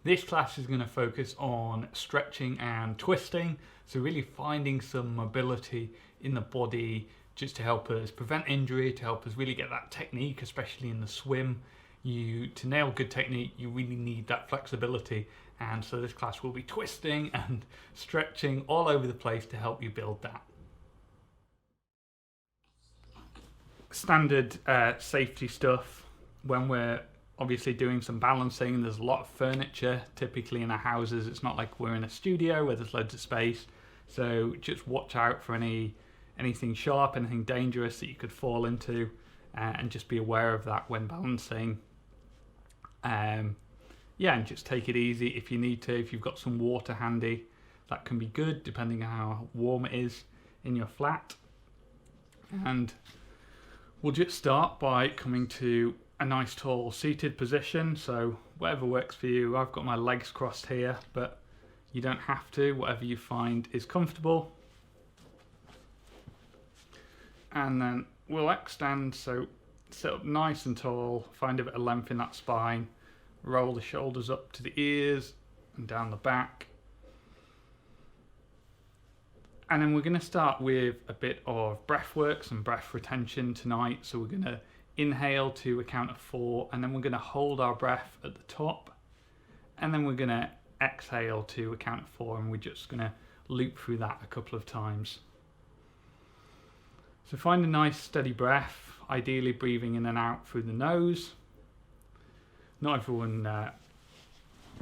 This class is going to focus on stretching and twisting, so really finding some mobility in the body just to help us prevent injury, to help us really get that technique, especially in the swim. To nail good technique, you really need that flexibility, and so this class will be twisting and stretching all over the place to help you build that. Standard safety stuff when we're obviously doing some balancing. There's a lot of furniture typically in our houses. It's not like we're in a studio where there's loads of space, so just watch out for anything sharp, anything dangerous that you could fall into, and just be aware of that when balancing. And just take it easy if you need to. If you've got some water handy, that can be good depending on how warm it is in your flat. And we'll just start by coming to a nice tall seated position, so whatever works for you. I've got my legs crossed here, but you don't have to, whatever you find is comfortable. And then we'll extend, so sit up nice and tall, find a bit of length in that spine, roll the shoulders up to the ears and down the back. And then we're going to start with a bit of breath work, some breath retention tonight. So we're going to inhale to a count of 4, and then we're going to hold our breath at the top, and then we're going to exhale to a count of 4, and we're just going to loop through that a couple of times. So find a nice steady breath, ideally breathing in and out through the nose. Not everyone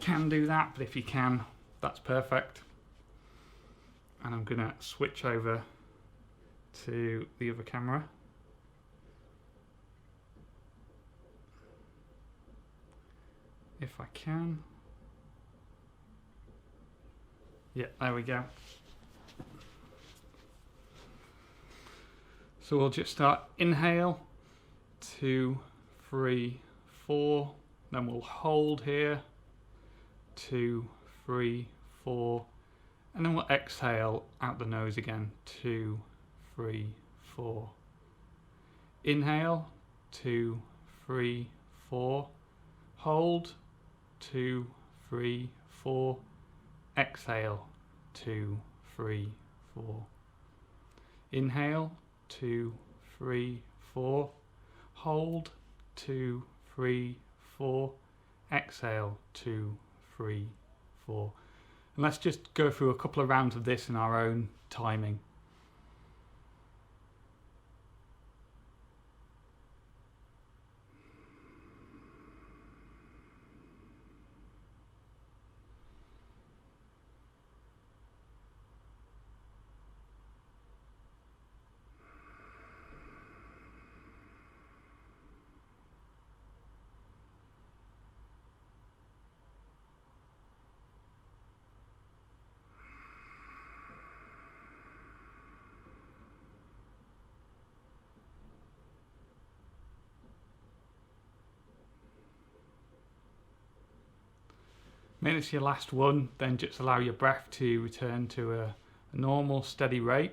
can do that, but if you can, that's perfect. And I'm going to switch over to the other camera. If I can. Yeah, there we go. So we'll just start inhale, 2, 3, 4. Then we'll hold here, 2, 3, 4. And then we'll exhale out the nose again, 2, 3, 4. Inhale, 2, 3, 4. Hold, 2, 3, 4. Exhale, 2, 3, 4. Inhale, 2, 3, 4. Hold, 2, 3, 4. Exhale, 2, 3, 4. And let's just go through a couple of rounds of this in our own timing. Make this your last one, then just allow your breath to return to a normal, steady rate.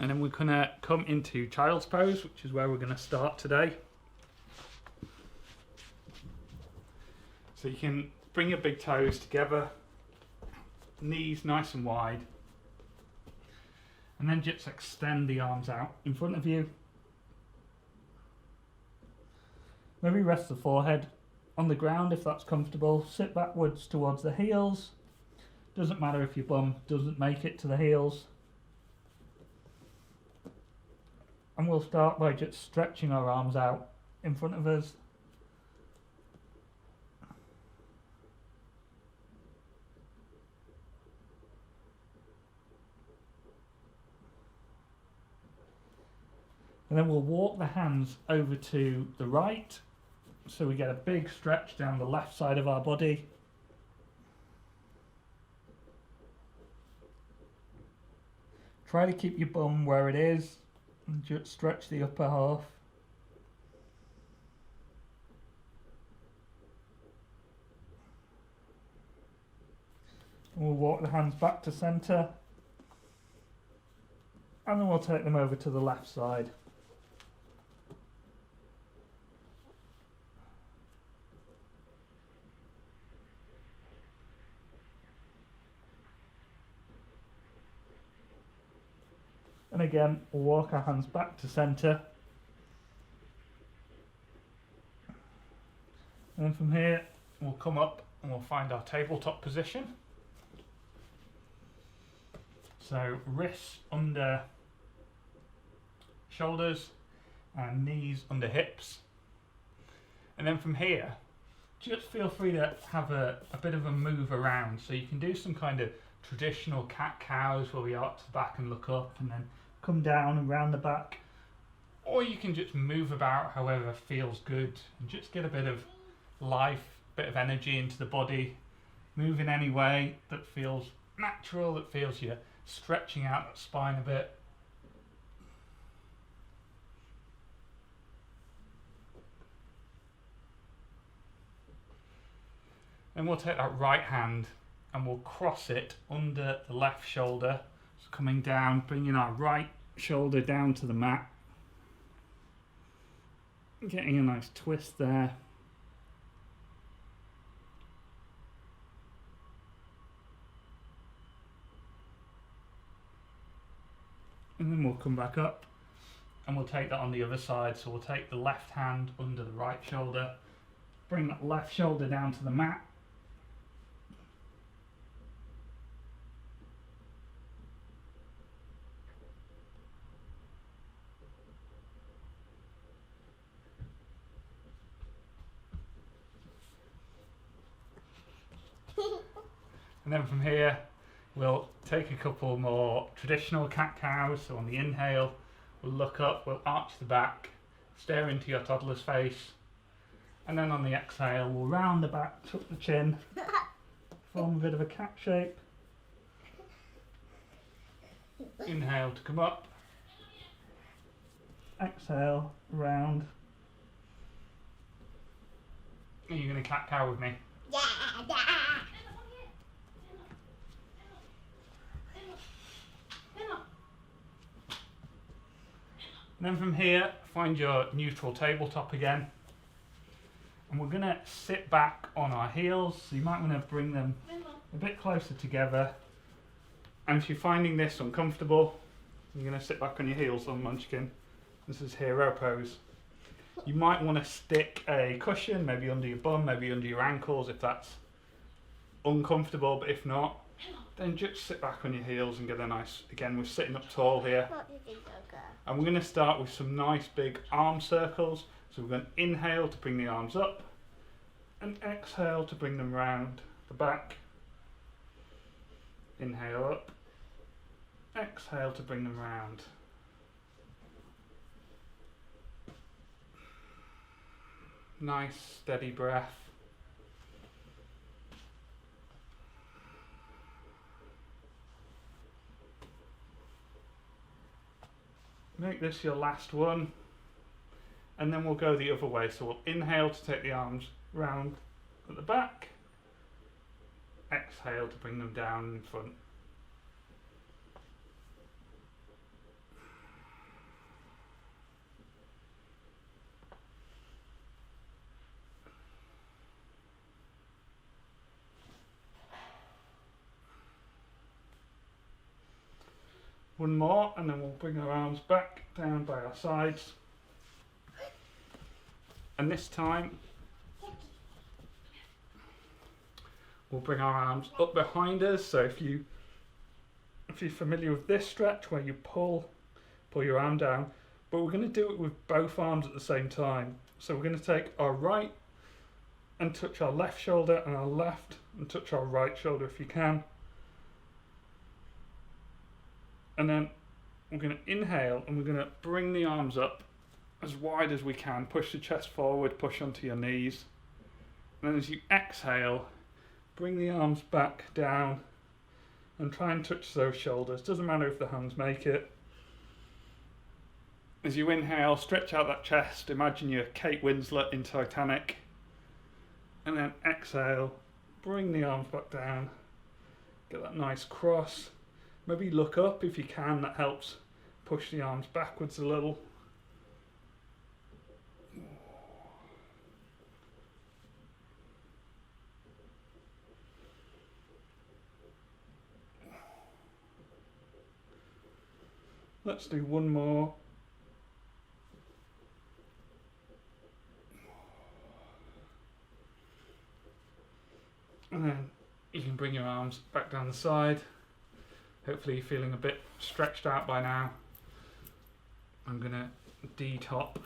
And then we're going to come into child's pose, which is where we're going to start today. So you can bring your big toes together, knees nice and wide. And then just extend the arms out in front of you. Maybe rest the forehead on the ground if that's comfortable. Sit backwards towards the heels. Doesn't matter if your bum doesn't make it to the heels. And we'll start by just stretching our arms out in front of us. And then we'll walk the hands over to the right, so we get a big stretch down the left side of our body. Try to keep your bum where it is and just stretch the upper half. And we'll walk the hands back to centre. And then we'll take them over to the left side. And again, we'll walk our hands back to centre. And then from here, we'll come up and we'll find our tabletop position. So wrists under shoulders and knees under hips. And then from here, just feel free to have a bit of a move around. So you can do some kind of traditional cat-cows where we arch the back and look up and then come down and round the back. Or you can just move about however feels good and just get a bit of life, a bit of energy into the body. Move in any way that feels natural, that feels you're stretching out that spine a bit. Then we'll take that right hand and we'll cross it under the left shoulder. So coming down, bringing our right shoulder down to the mat. Getting a nice twist there. And then we'll come back up and we'll take that on the other side. So we'll take the left hand under the right shoulder, bring that left shoulder down to the mat. And then from here, we'll take a couple more traditional cat-cows. So on the inhale, we'll look up, we'll arch the back, stare into your toddler's face. And then on the exhale, we'll round the back, tuck the chin, form a bit of a cat shape. Inhale to come up. Exhale, round. Are you going to cat-cow with me? Yeah. And then from here, find your neutral tabletop again. And we're going to sit back on our heels. So you might want to bring them a bit closer together. And if you're finding this uncomfortable, you're going to sit back on your heels on Munchkin. This is hero pose. You might want to stick a cushion, maybe under your bum, maybe under your ankles if that's uncomfortable. But if not, then just sit back on your heels and get a nice, again, we're sitting up tall here. And we're going to start with some nice big arm circles. So we're going to inhale to bring the arms up and exhale to bring them round the back. Inhale up, exhale to bring them round. Nice steady breath. Make this your last one, and then we'll go the other way. So we'll inhale to take the arms round at the back, exhale to bring them down in front. One more, and then we'll bring our arms back down by our sides. And this time, we'll bring our arms up behind us. So if you're familiar with this stretch where you pull your arm down, but we're going to do it with both arms at the same time. So we're going to take our right and touch our left shoulder, and our left and touch our right shoulder if you can. And then we're going to inhale and we're going to bring the arms up as wide as we can. Push the chest forward, push onto your knees. And then as you exhale, bring the arms back down and try and touch those shoulders. Doesn't matter if the hands make it. As you inhale, stretch out that chest. Imagine you're Kate Winslet in Titanic. And then exhale, bring the arms back down. Get that nice cross. Maybe look up if you can, that helps push the arms backwards a little. Let's do one more. And then you can bring your arms back down the side. Hopefully you're feeling a bit stretched out by now. I'm going to D-top.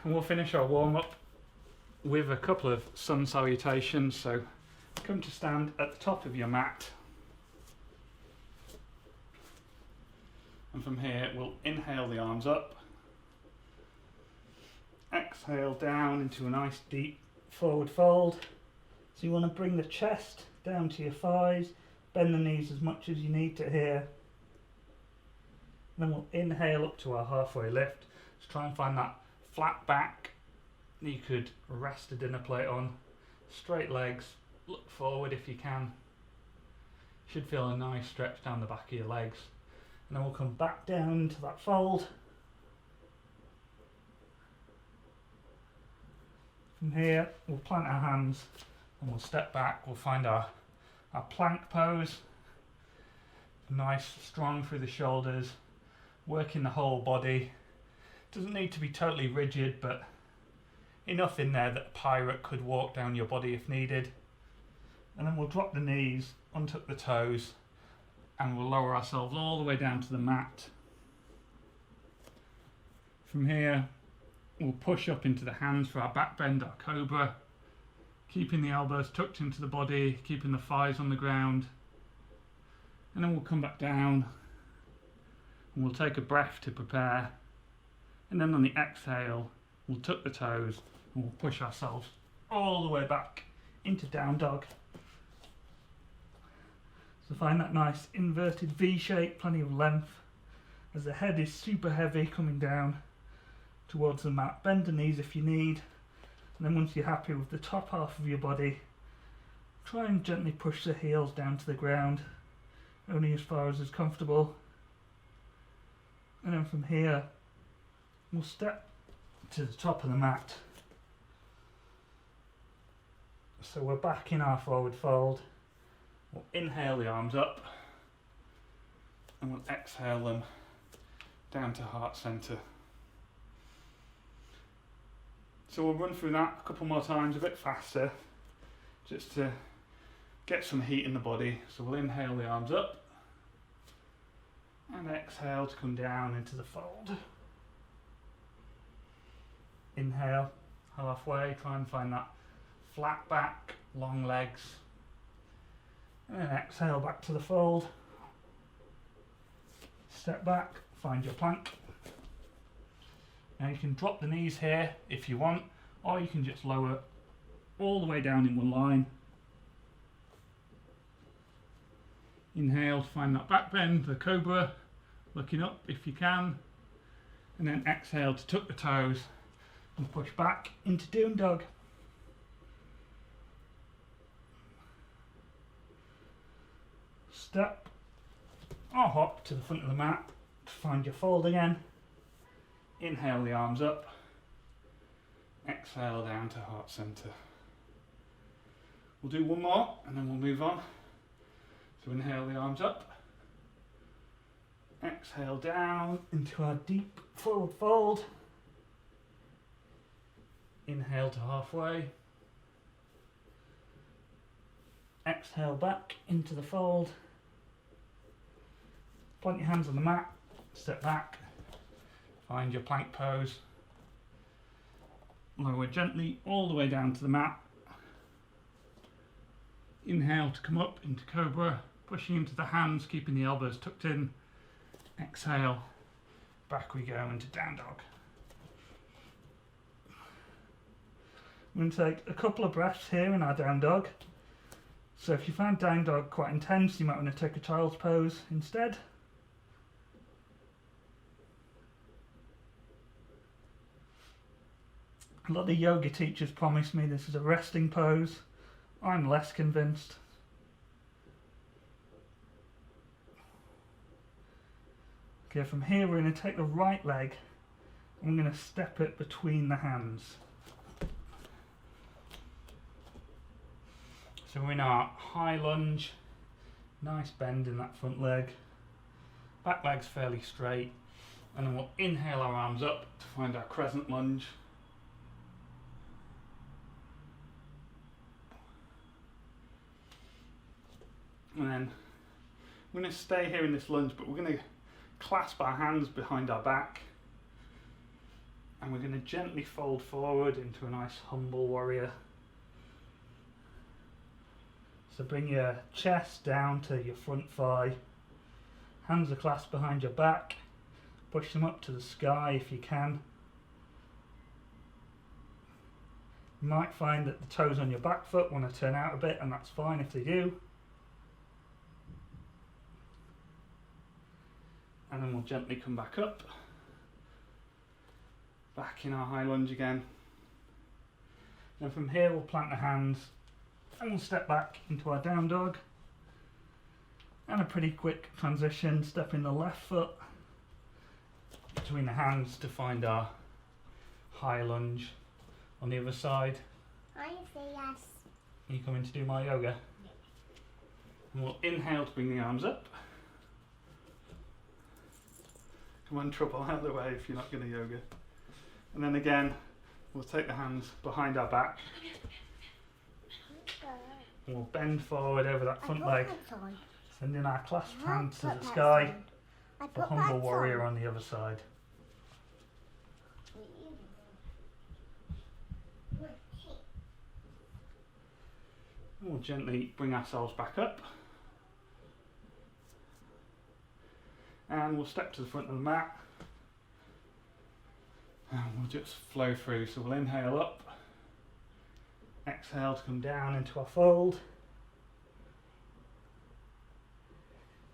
And we'll finish our warm-up with a couple of sun salutations. So come to stand at the top of your mat. And from here we'll inhale the arms up. Exhale down into a nice deep forward fold. So you want to bring the chest down to your thighs, bend the knees as much as you need to here. Then we'll inhale up to our halfway lift. Just try and find that flat back that you could rest a dinner plate on. Straight legs, look forward if you can. Should feel a nice stretch down the back of your legs. And then we'll come back down into that fold. From here, we'll plant our hands and we'll step back. We'll find our plank pose. Nice, strong through the shoulders, working the whole body. Doesn't need to be totally rigid, but enough in there that a pirate could walk down your body if needed. And then we'll drop the knees, untuck the toes, and we'll lower ourselves all the way down to the mat. From here, we'll push up into the hands for our back bend, our cobra, keeping the elbows tucked into the body, keeping the thighs on the ground. And then we'll come back down and we'll take a breath to prepare. And then on the exhale, we'll tuck the toes and we'll push ourselves all the way back into down dog. So find that nice inverted V shape, plenty of length, as the head is super heavy coming down towards the mat. Bend the knees if you need, and then once you're happy with the top half of your body, try and gently push the heels down to the ground, only as far as is comfortable. And then from here, we'll step to the top of the mat. So we're back in our forward fold. We'll inhale the arms up and we'll exhale them down to heart center. So we'll run through that a couple more times, a bit faster, just to get some heat in the body. So we'll inhale the arms up and exhale to come down into the fold. Inhale halfway, try and find that flat back, long legs. And then exhale back to the fold. Step back, find your plank. Now you can drop the knees here if you want, or you can just lower all the way down in one line. Inhale to find that back bend, the cobra, looking up if you can. And then exhale to tuck the toes and push back into down dog. Step or hop to the front of the mat to find your fold again. Inhale the arms up, exhale down to heart center. We'll do one more and then we'll move on. So inhale the arms up, exhale down into our deep forward fold. Inhale to halfway, exhale back into the fold. Plant your hands on the mat, step back, find your plank pose, lower gently all the way down to the mat. Inhale to come up into cobra, pushing into the hands, keeping the elbows tucked in. Exhale, back we go into down dog. We're going to take a couple of breaths here in our down dog. So if you find down dog quite intense, you might want to take a child's pose instead. A lot of yoga teachers promise me this is a resting pose. I'm less convinced. Okay, from here we're going to take the right leg and we're going to step it between the hands. So we're in our high lunge, nice bend in that front leg, back leg's fairly straight, and then we'll inhale our arms up to find our crescent lunge. And then we're going to stay here in this lunge, but we're going to clasp our hands behind our back, and we're going to gently fold forward into a nice humble warrior. So bring your chest down to your front thigh, hands are clasped behind your back, push them up to the sky if you can. You might find that the toes on your back foot want to turn out a bit, and that's fine if they do. And then we'll gently come back up, back in our high lunge again. And from here we'll plant the hands and we'll step back into our down dog. And a pretty quick transition, stepping the left foot between the hands to find our high lunge on the other side. I say yes. Are you coming to do my yoga? And we'll inhale to bring the arms up. Come on, trouble, out of the way if you're not going to yoga. And then again, we'll take the hands behind our back. And we'll bend forward over that front leg, sending our clasped hands to the sky for humble warrior on the other side. And we'll gently bring ourselves back up. And we'll step to the front of the mat. And we'll just flow through. So we'll inhale up. Exhale to come down into our fold.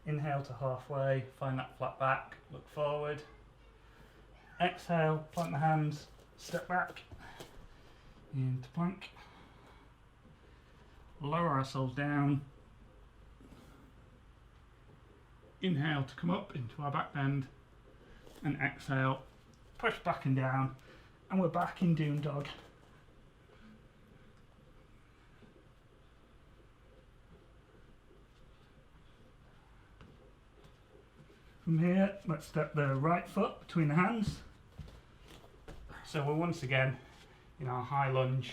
Inhale to halfway, find that flat back, look forward. Exhale, plant the hands, step back into plank. Lower ourselves down. Inhale to come up into our back bend. And exhale, push back and down. And we're back in down dog. From here, let's step the right foot between the hands. So we're once again in our high lunge.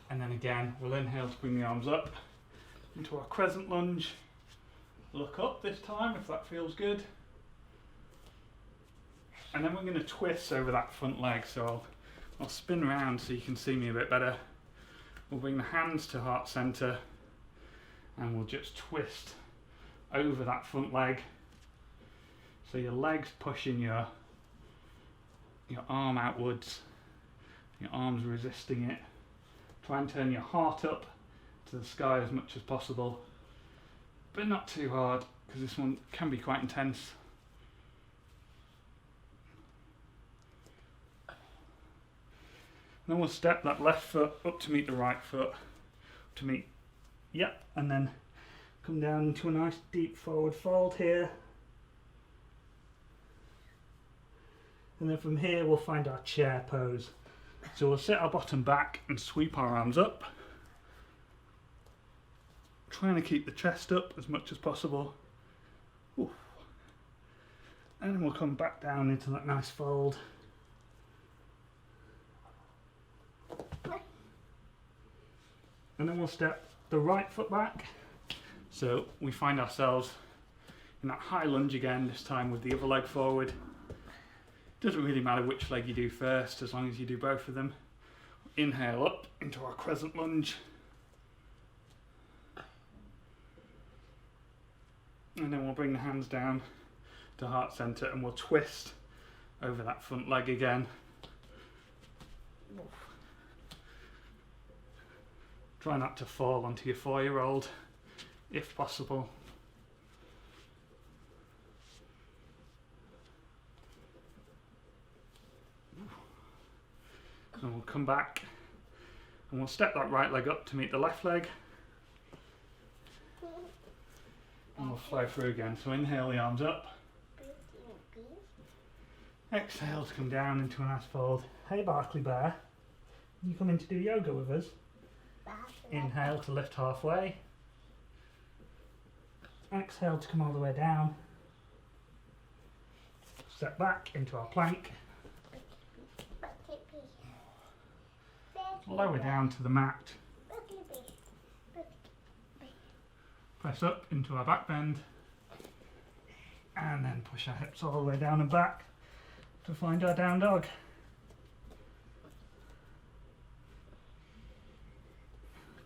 And then again, we'll inhale to bring the arms up into our crescent lunge. Look up this time if that feels good. And then we're going to twist over that front leg. So I'll spin around so you can see me a bit better. We'll bring the hands to heart center and we'll just twist over that front leg, so your legs pushing your arm outwards, your arms resisting it. Try and turn your heart up to the sky as much as possible, but not too hard because this one can be quite intense. Then we'll step that left foot up to meet the right foot, and then come down into a nice deep forward fold here. And then from here we'll find our chair pose. So we'll sit our bottom back and sweep our arms up. Trying to keep the chest up as much as possible. Oof. And then we'll come back down into that nice fold. And then we'll step the right foot back. So we find ourselves in that high lunge again, this time with the other leg forward. Doesn't really matter which leg you do first, as long as you do both of them. Inhale up into our crescent lunge. And then we'll bring the hands down to heart center and we'll twist over that front leg again. Try not to fall onto your 4-year-old if possible. And we'll come back and we'll step that right leg up to meet the left leg. And we'll flow through again. So inhale the arms up. Exhale to come down into a nice fold. Hey Barkley Bear, you come in to do yoga with us? Inhale to lift halfway. Exhale to come all the way down. Step back into our plank. Lower down to the mat. Press up into our back bend. And then push our hips all the way down and back to find our down dog.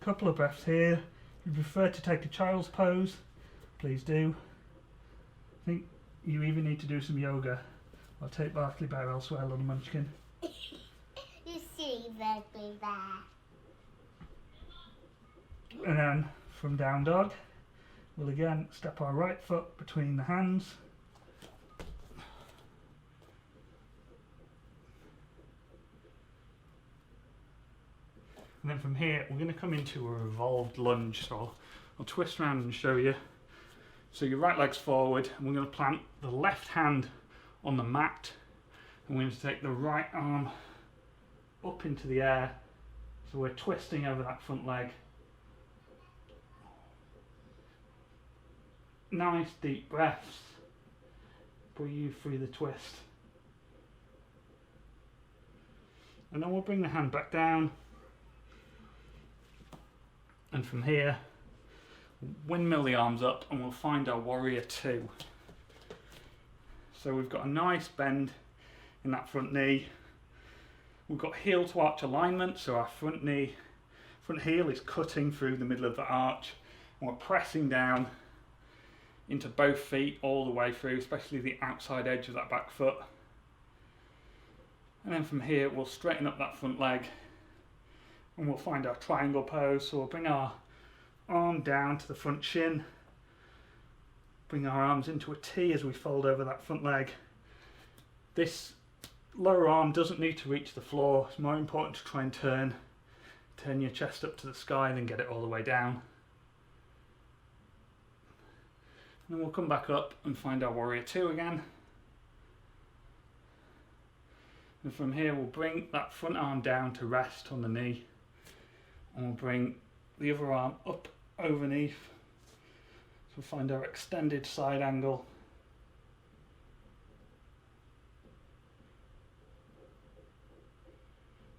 A couple of breaths here. If you prefer to take a child's pose, please do. I think you even need to do some yoga. I'll take Barkley Bear elsewhere, little munchkin. You see Barkley Bear. And then from down dog, we'll again step our right foot between the hands. And then from here, we're going to come into a revolved lunge. So I'll twist around and show you. So your right leg's forward, and we're going to plant the left hand on the mat. And we're going to take the right arm up into the air. So we're twisting over that front leg. Nice deep breaths. Breathe through the twist. And then we'll bring the hand back down. And from here, windmill the arms up and we'll find our warrior two. So we've got a nice bend in that front knee. We've got heel to arch alignment, so our front heel is cutting through the middle of the arch. And we're pressing down into both feet all the way through, especially the outside edge of that back foot. And then from here, we'll straighten up that front leg and we'll find our triangle pose. So we'll bring our arm down to the front shin, bring our arms into a T as we fold over that front leg. This lower arm doesn't need to reach the floor. It's more important to try and turn your chest up to the sky and then get it all the way down. And then we'll come back up and find our warrior two again. And from here we'll bring that front arm down to rest on the knee. And we'll bring the other arm up underneath. So we'll find our extended side angle.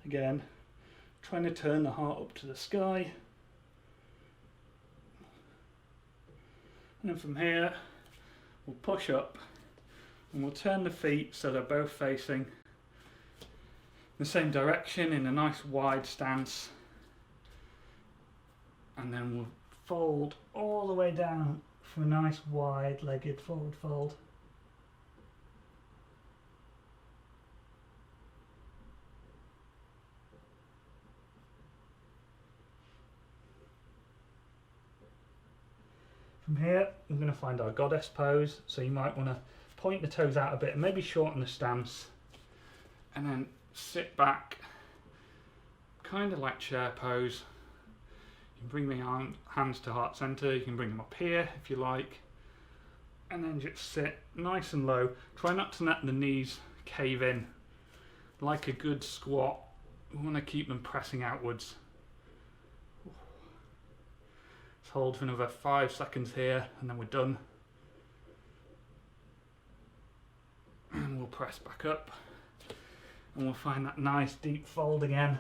Again, trying to turn the heart up to the sky. And then from here, we'll push up and we'll turn the feet so they're both facing the same direction in a nice wide stance. And then we'll fold all the way down for a nice wide-legged forward fold. From here, we're going to find our goddess pose. So you might want to point the toes out a bit and maybe shorten the stance. And then sit back, kind of like chair pose. You can bring the hands to heart center, you can bring them up here if you like. And then just sit nice and low. Try not to let the knees cave in. Like a good squat, we want to keep them pressing outwards. Let's hold for another 5 seconds here and then we're done. And we'll press back up. And we'll find that nice deep fold again.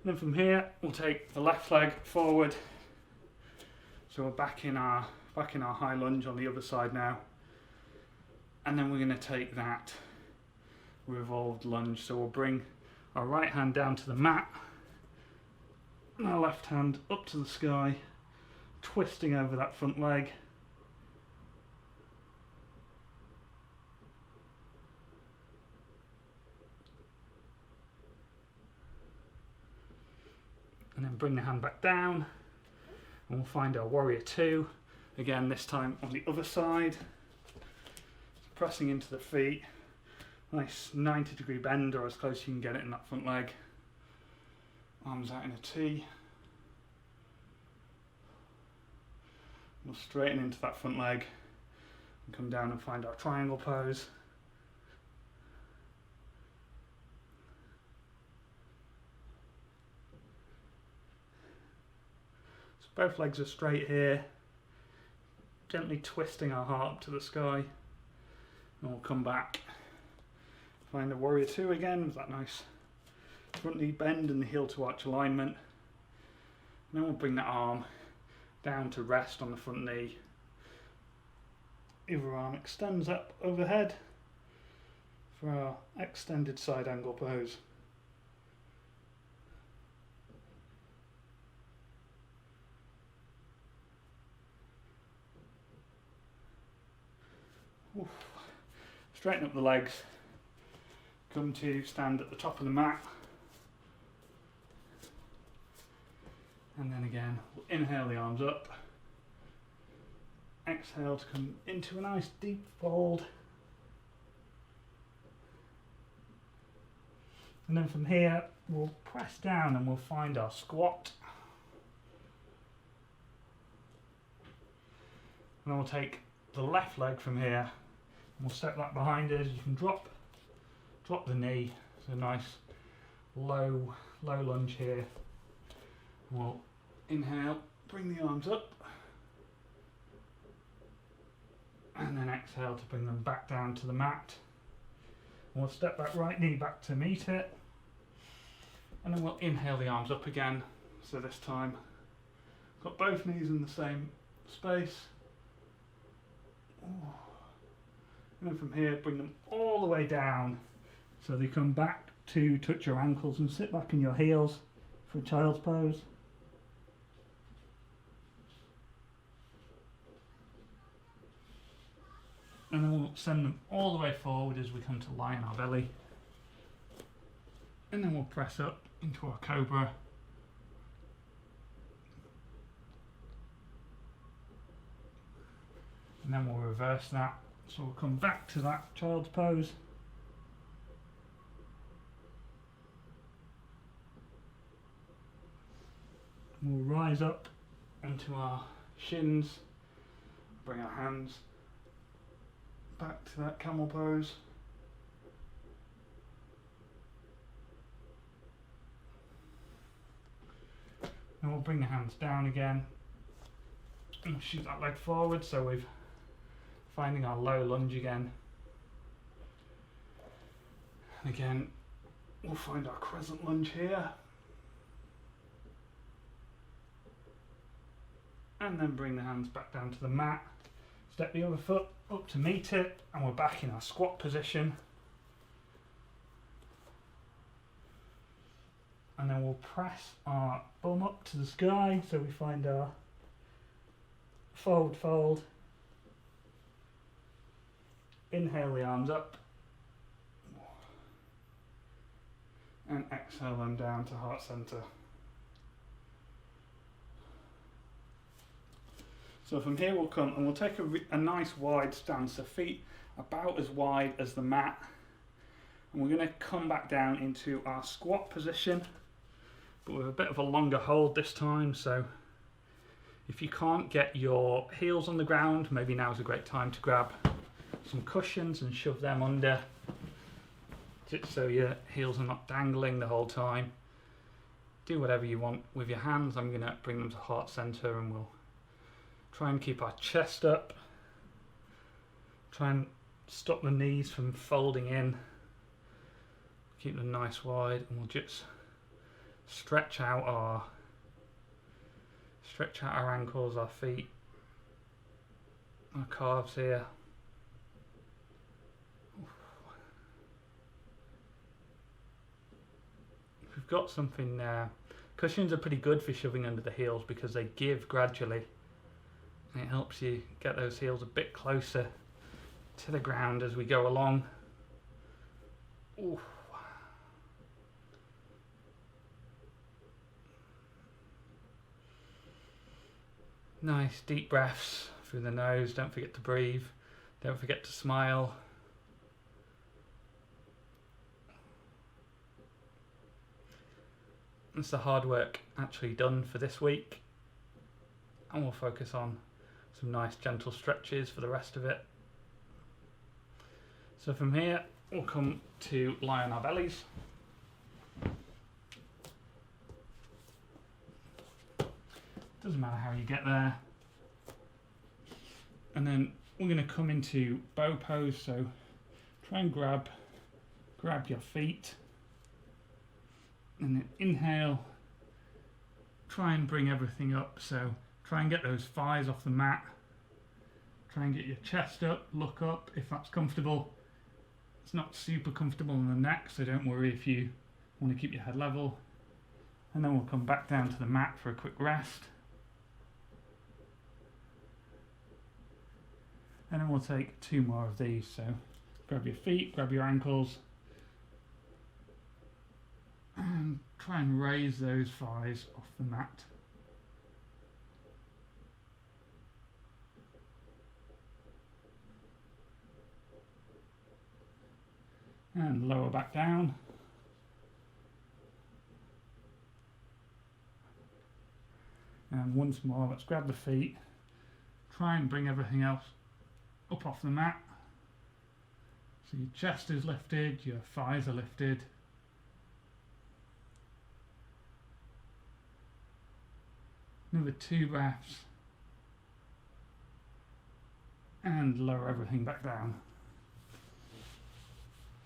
And then from here, we'll take the left leg forward. So we're back in our high lunge on the other side now. And then we're going to take that revolved lunge. So we'll bring our right hand down to the mat. And our left hand up to the sky, twisting over that front leg. And then bring the hand back down and we'll find our warrior two. Again, this time on the other side. Pressing into the feet, Nice 90-degree bend, or as close as you can get it in that front leg. Arms out in a T. We'll straighten into that front leg and come down and find our triangle pose. So both legs are straight here, gently twisting our heart up to the sky, and we'll come back, find a warrior two again with that nice front knee bend and the heel to arch alignment, and then we'll bring that arm down to rest on the front knee. Other arm extends up overhead for our extended side angle pose. Oof. Straighten up the legs, come to stand at the top of the mat, and then again we'll inhale the arms up, exhale to come into a nice deep fold, and then from here we'll press down and we'll find our squat, and then we'll take the left leg from here and we'll step that behind us. You can drop the knee, so a nice low lunge here. We'll inhale, bring the arms up, and then exhale to bring them back down to the mat. And we'll step that right knee back to meet it, and then we'll inhale the arms up again. So this time, got both knees in the same space. And then from here, bring them all the way down so they come back to touch your ankles, and sit back in your heels for a child's pose. And then we'll send them all the way forward as we come to lie on our belly. And then we'll press up into our cobra. And then we'll reverse that. So we'll come back to that child's pose. We'll rise up onto our shins, bring our hands back to that camel pose. And we'll bring the hands down again and we'll shoot that leg forward, so we're finding our low lunge again. And again, we'll find our crescent lunge here. And then bring the hands back down to the mat. Step the other foot up to meet it, and we're back in our squat position. And then we'll press our bum up to the sky, so we find our forward fold. Inhale the arms up, and exhale them down to heart center. So from here we'll come and we'll take a nice wide stance, so feet about as wide as the mat, and we're going to come back down into our squat position, but with a bit of a longer hold this time. So if you can't get your heels on the ground, maybe now's a great time to grab some cushions and shove them under, just so your heels are not dangling the whole time. Do whatever you want with your hands. I'm going to bring them to heart center, and we'll try and keep our chest up. Try and stop the knees from folding in. Keep them nice wide, and we'll just stretch out our ankles, our feet, our calves here. If we've got something there, cushions are pretty good for shoving under the heels because they give gradually. It helps you get those heels a bit closer to the ground as we go along. Ooh. Nice deep breaths through the nose. Don't forget to breathe. Don't forget to smile. That's the hard work actually done for this week, and we'll focus on some nice gentle stretches for the rest of it. So from here we'll come to lie on our bellies. Doesn't matter how you get there. And then we're going to come into bow pose, so try and grab your feet, and then inhale, try and bring everything up, so try and get those thighs off the mat, try and get your chest up, look up if that's comfortable. It's not super comfortable in the neck, so don't worry if you want to keep your head level. And then we'll come back down to the mat for a quick rest. And then we'll take 2 more of these, so grab your feet, grab your ankles, and try and raise those thighs off the mat. And lower back down. And once more, let's grab the feet, try and bring everything else up off the mat. So your chest is lifted, your thighs are lifted. Another 2 breaths. And lower everything back down.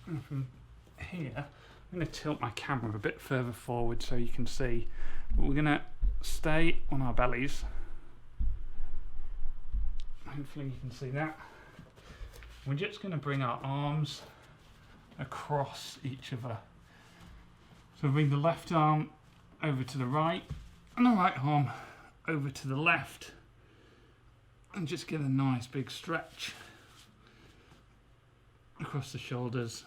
And from here, I'm going to tilt my camera a bit further forward so you can see. But we're going to stay on our bellies. Hopefully you can see that. We're just going to bring our arms across each other. So bring the left arm over to the right and the right arm over to the left, and just get a nice big stretch across the shoulders.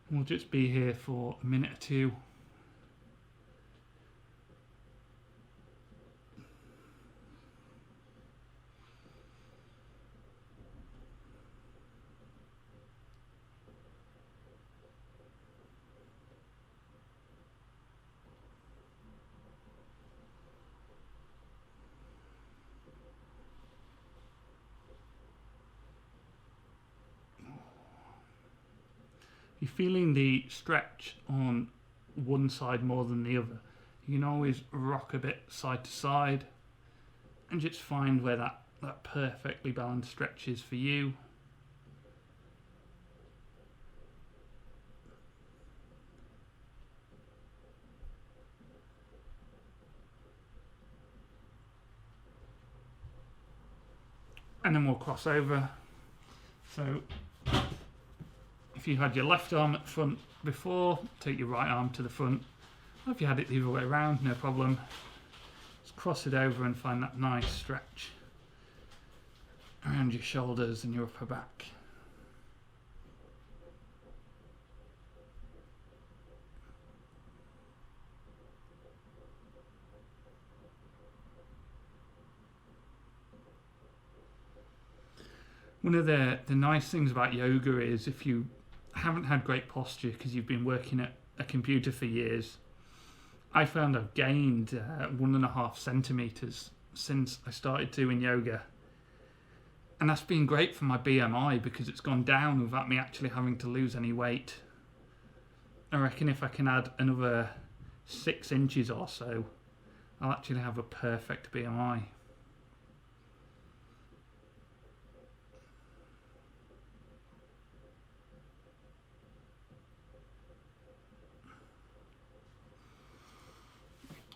And we'll just be here for a minute or 2. You're feeling the stretch on one side more than the other. You can always rock a bit side to side and just find where that perfectly balanced stretch is for you. And then we'll cross over. So if you had your left arm at front before, take your right arm to the front. Or if you had it the other way around, no problem. Just cross it over and find that nice stretch around your shoulders and your upper back. One of the nice things about yoga is if you haven't had great posture because you've been working at a computer for years, I found I've gained 1.5 centimeters since I started doing yoga. And that's been great for my BMI because it's gone down without me actually having to lose any weight. I reckon if I can add another 6 inches or so, I'll actually have a perfect BMI.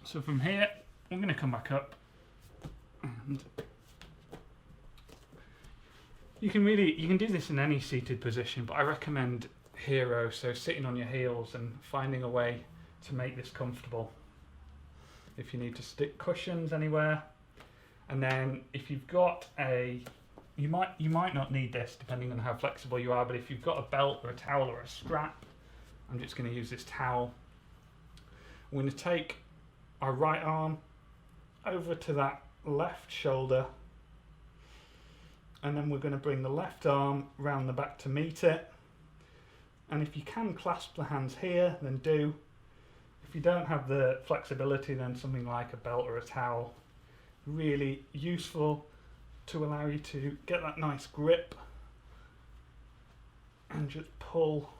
So from here, I'm going to come back up, and you can do this in any seated position, but I recommend hero, so sitting on your heels and finding a way to make this comfortable. If you need to stick cushions anywhere, and then if you've got you might not need this depending on how flexible you are, but if you've got a belt or a towel or a strap, I'm just going to use this towel. I'm going to take our right arm over to that left shoulder, And then we're going to bring the left arm round the back to meet it. And if you can clasp the hands here, then do. If you don't have the flexibility, then something like a belt or a towel. Really useful to allow you to get that nice grip and just pull,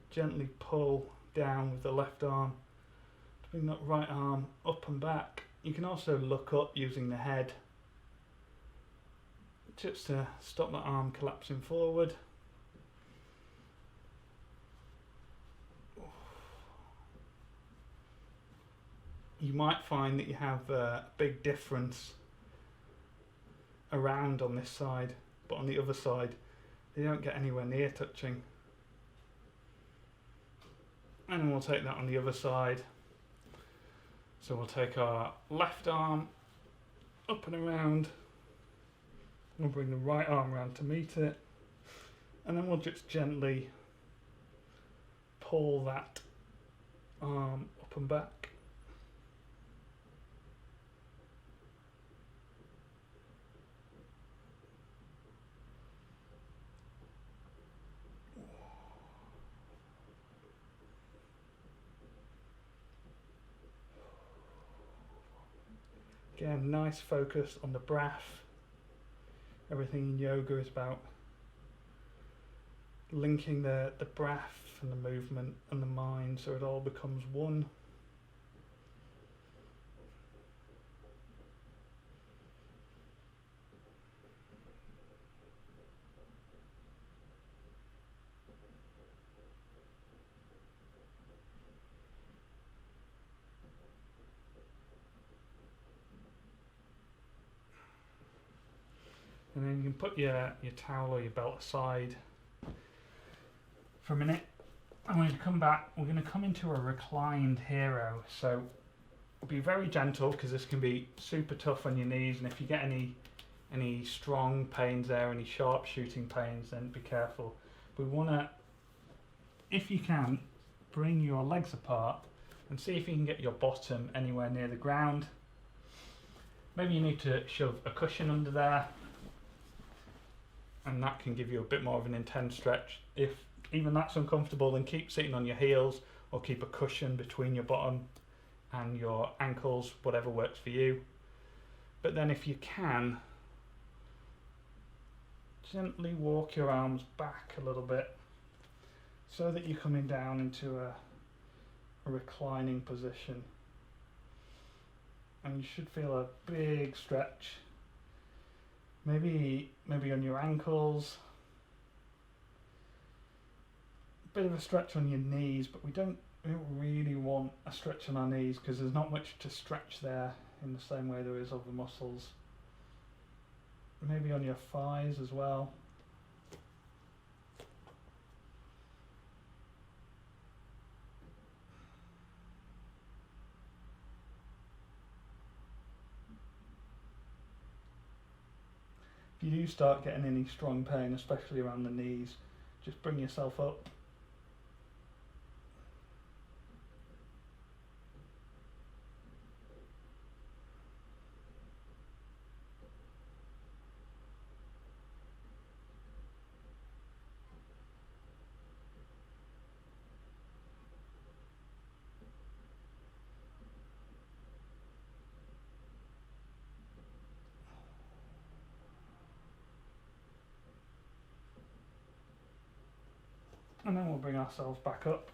gently pull down with the left arm to bring that right arm up and back. You can also look up using the head just to stop the arm collapsing forward. You might find that you have a big difference around on this side, but on the other side they don't get anywhere near touching. And then we'll take that on the other side. So we'll take our left arm up and around. We'll bring the right arm around to meet it, and then we'll just gently pull that arm up and back. Again, nice focus on the breath. Everything in yoga is about linking the breath and the movement and the mind so it all becomes one. And then you can put your towel or your belt aside for a minute. And when you come back, we're going to come into a reclined hero. So be very gentle, because this can be super tough on your knees. And if you get any strong pains there, any sharp shooting pains, then be careful. We want to, if you can, bring your legs apart and see if you can get your bottom anywhere near the ground. Maybe you need to shove a cushion under there, and that can give you a bit more of an intense stretch. If even that's uncomfortable, then keep sitting on your heels or keep a cushion between your bottom and your ankles, whatever works for you. But then if you can, gently walk your arms back a little bit so that you're coming down into a reclining position. And you should feel a big stretch. Maybe on your ankles, a bit of a stretch on your knees, but we don't really want a stretch on our knees because there's not much to stretch there in the same way there is other muscles. Maybe on your thighs as well. If you do start getting any strong pain, especially around the knees, just bring yourself up. And then we'll bring ourselves back up,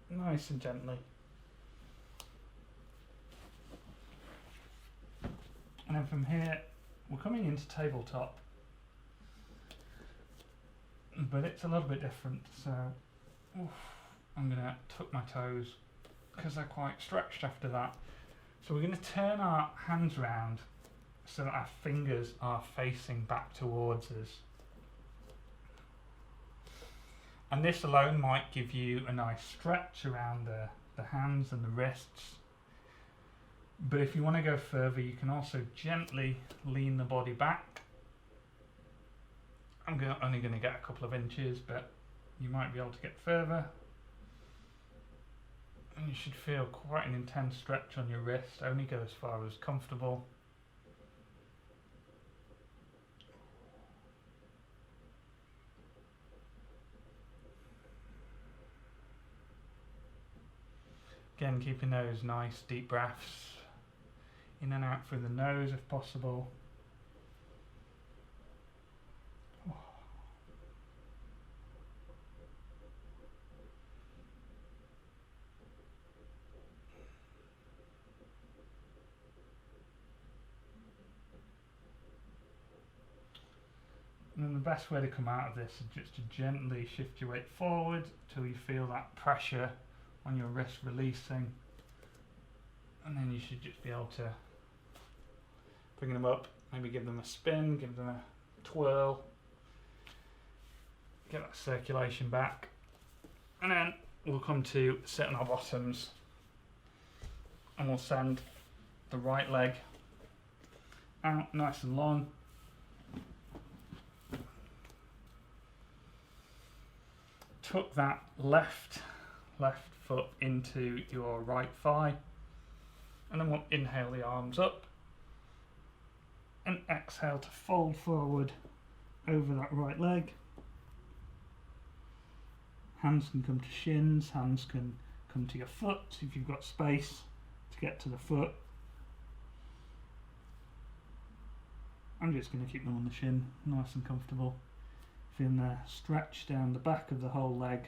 nice and gently. And then from here, we're coming into tabletop. But it's a little bit different, so I'm going to tuck my toes because they're quite stretched after that. So we're going to turn our hands round so that our fingers are facing back towards us. And this alone might give you a nice stretch around the hands and the wrists. But if you want to go further, you can also gently lean the body back. I'm only going to get a couple of inches, but you might be able to get further. And you should feel quite an intense stretch on your wrist. Only go as far as comfortable. Again, keeping those nice deep breaths in and out through the nose if possible. And then the best way to come out of this is just to gently shift your weight forward till you feel that pressure on your wrist releasing. And then you should just be able to bring them up, maybe give them a spin, give them a twirl, get that circulation back. And then we'll come to sit on our bottoms and we'll send the right leg out nice and long. Tuck that left foot into your right thigh, and then we'll inhale the arms up and exhale to fold forward over that right leg. Hands can come to shins, hands can come to your foot if you've got space to get to the foot. I'm just going to keep them on the shin, nice and comfortable. Feeling the stretch down the back of the whole leg.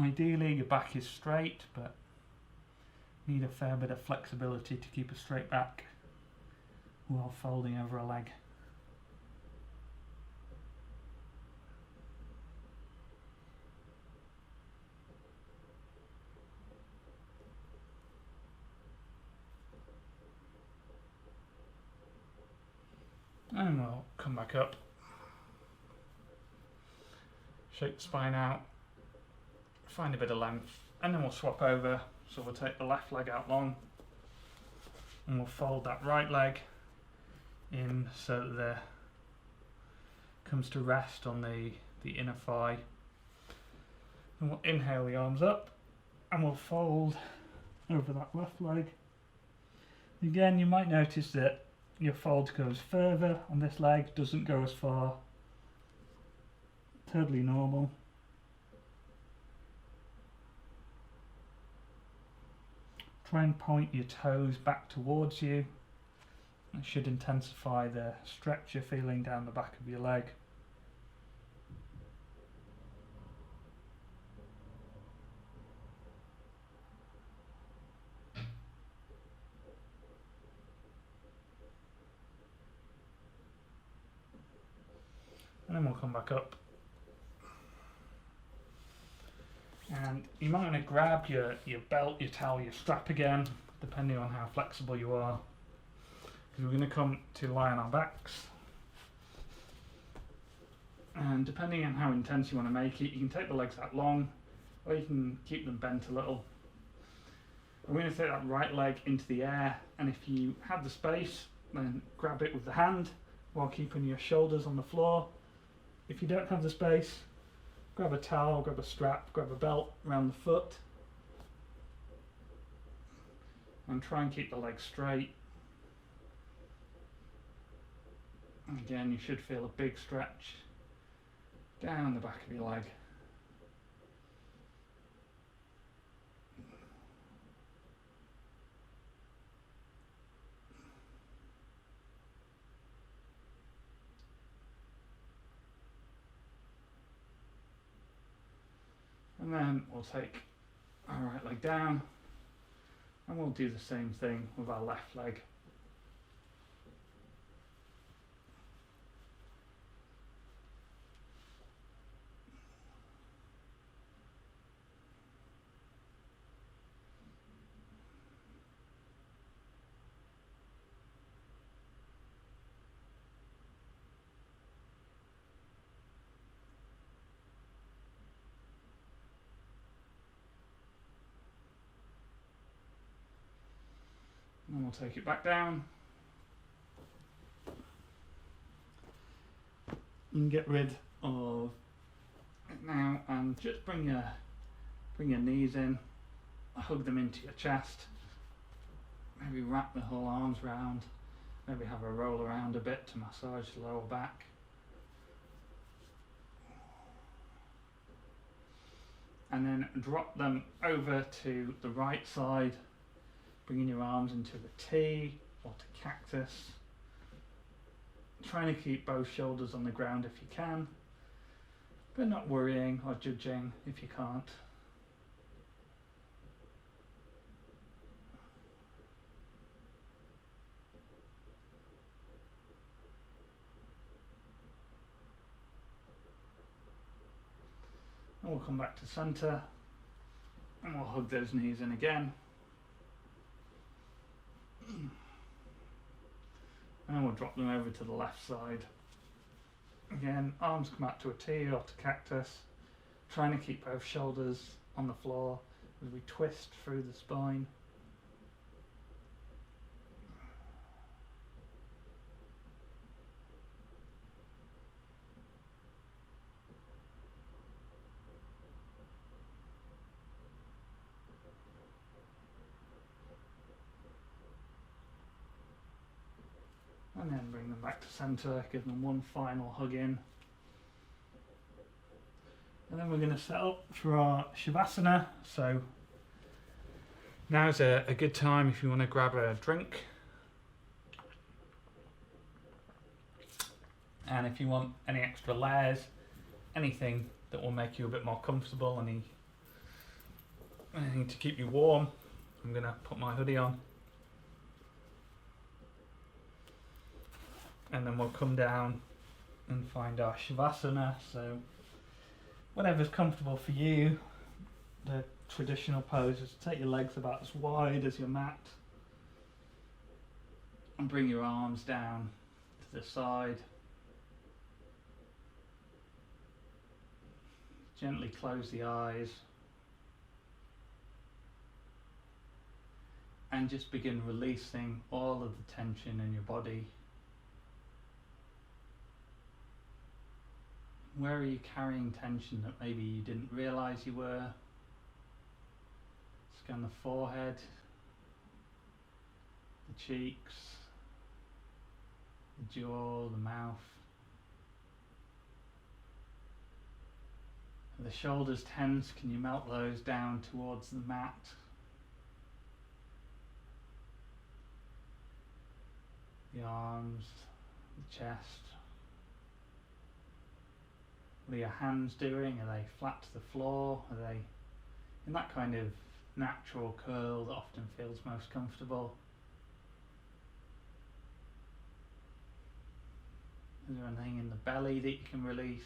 Ideally your back is straight, but need a fair bit of flexibility to keep a straight back while folding over a leg. And we'll come back up, shake the spine out, find a bit of length, and then we'll swap over. So we'll take the left leg out long and we'll fold that right leg in so that the comes to rest on the inner thigh. And we'll inhale the arms up and we'll fold over that left leg. Again, you might notice that your fold goes further on this leg, doesn't go as far. Totally normal. Try and point your toes back towards you. It should intensify the stretch you're feeling down the back of your leg. And then we'll come back up. And you might want to grab your belt, your towel, your strap again, depending on how flexible you are. Because we're going to come to lie on our backs. And depending on how intense you want to make it, you can take the legs out long, or you can keep them bent a little. We're going to take that right leg into the air, and if you have the space, then grab it with the hand while keeping your shoulders on the floor. If you don't have the space, grab a towel, grab a strap, grab a belt around the foot, and try and keep the legs straight. Again, you should feel a big stretch down the back of your leg. And then we'll take our right leg down and we'll do the same thing with our left leg. And we'll take it back down. You can get rid of it now and just bring your knees in, hug them into your chest, maybe wrap the whole arms round, maybe have a roll around a bit to massage the lower back. and then drop them over to the right side, bringing your arms into the T or to cactus. Trying to keep both shoulders on the ground if you can, but not worrying or judging if you can't. And we'll come back to center and we'll hug those knees in again. And then we'll drop them over to the left side. Again, arms come out to a T or to cactus, trying to keep both shoulders on the floor as we twist through the spine. And then bring them back to center, give them one final hug in. And then we're going to set up for our Shavasana. So now's a good time if you want to grab a drink. And if you want any extra layers, anything that will make you a bit more comfortable, anything to keep you warm, I'm going to put my hoodie on. And then we'll come down and find our Shavasana. So whatever's comfortable for you. The traditional pose is to take your legs about as wide as your mat and bring your arms down to the side. Gently close the eyes and just begin releasing all of the tension in your body. Where are you carrying tension that maybe you didn't realize you were? Scan the forehead, the cheeks, the jaw, the mouth. Are the shoulders tense? Can you melt those down towards the mat? The arms, the chest. What are your hands doing? Are they flat to the floor? Are they in that kind of natural curl that often feels most comfortable? Is there anything in the belly that you can release?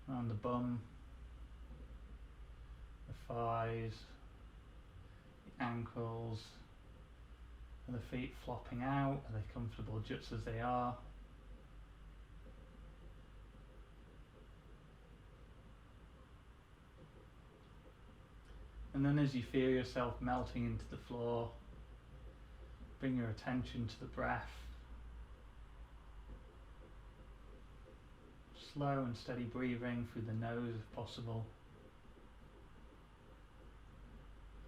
Around the bum, the thighs, the ankles? Are the feet flopping out? Are they comfortable just as they are? And then as you feel yourself melting into the floor, bring your attention to the breath. Slow and steady breathing through the nose if possible.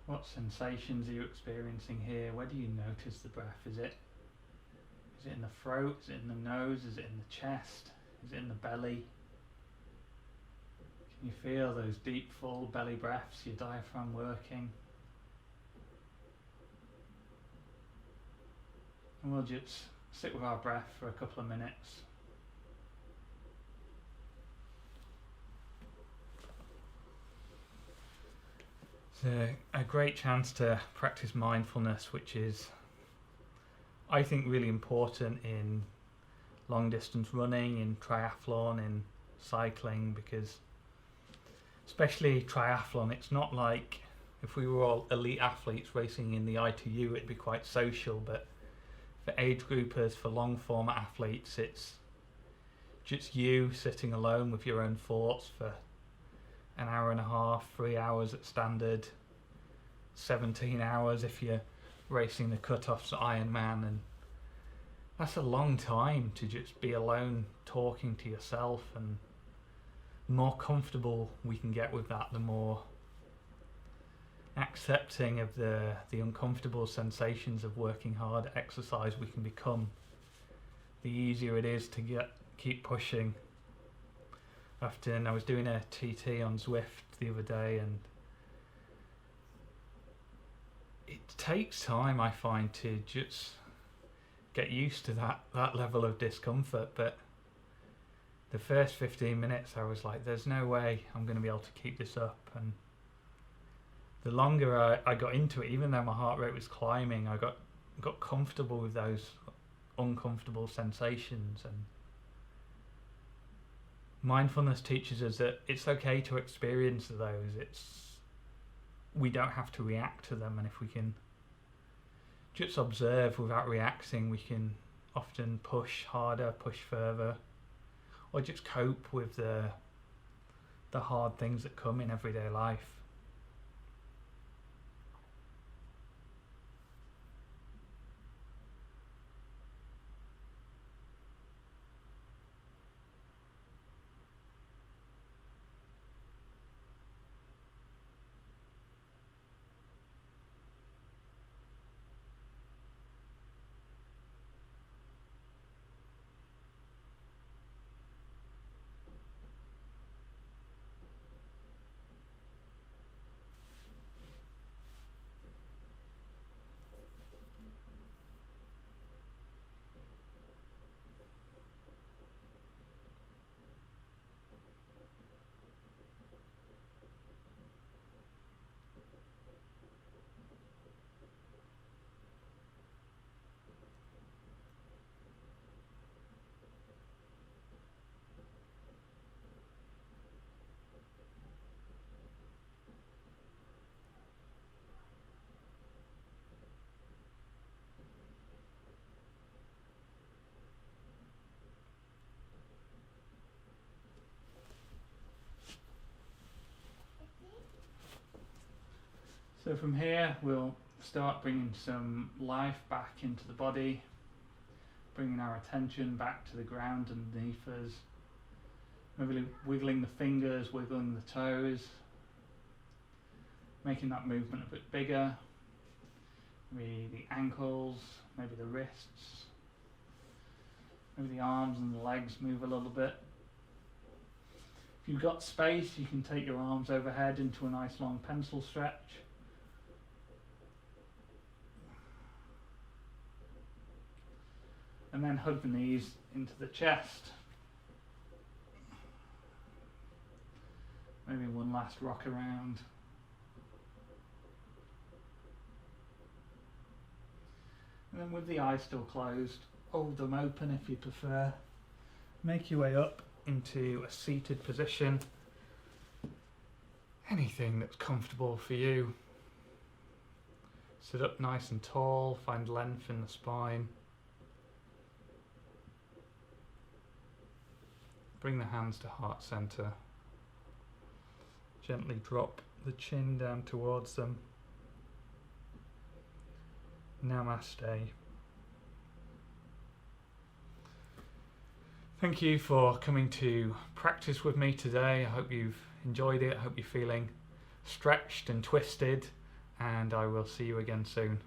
What sensations are you experiencing here? Where do you notice the breath? Is it in the throat? Is it in the nose? Is it in the chest? Is it in the belly? Can you feel those deep, full belly breaths, your diaphragm working? And we'll just sit with our breath for a couple of minutes. It's a great chance to practice mindfulness, which is, I think, really important in long distance running, in triathlon, in cycling, because especially triathlon, it's not like if we were all elite athletes racing in the ITU, it'd be quite social, but for age groupers, for long form athletes, it's just you sitting alone with your own thoughts for an hour and a half, 3 hours at standard, 17 hours if you're racing the cut-offs at Ironman, and that's a long time to just be alone talking to yourself. And the more comfortable we can get with that, the more accepting of the uncomfortable sensations of working hard at exercise we can become, the easier it is to keep pushing. Often I was doing a TT on Zwift the other day, and it takes time, I find, to just get used to that level of discomfort. But the first 15 minutes I was like, there's no way I'm going to be able to keep this up. And the longer I got into it, even though my heart rate was climbing, I got comfortable with those uncomfortable sensations. And mindfulness teaches us that it's okay to experience those. We don't have to react to them, and if we can just observe without reacting, we can often push harder, push further, or just cope with the hard things that come in everyday life. So from here we'll start bringing some life back into the body, bringing our attention back to the ground underneath us, maybe wiggling the fingers, wiggling the toes, making that movement a bit bigger, maybe the ankles, maybe the wrists, maybe the arms and the legs move a little bit. If you've got space, you can take your arms overhead into a nice long pencil stretch. And then hug the knees into the chest. Maybe one last rock around. And then with the eyes still closed, hold them open if you prefer. Make your way up into a seated position. Anything that's comfortable for you. Sit up nice and tall, find length in the spine. Bring the hands to heart center. Gently drop the chin down towards them. Namaste. Thank you for coming to practice with me today. I hope you've enjoyed it. I hope you're feeling stretched and twisted, and I will see you again soon.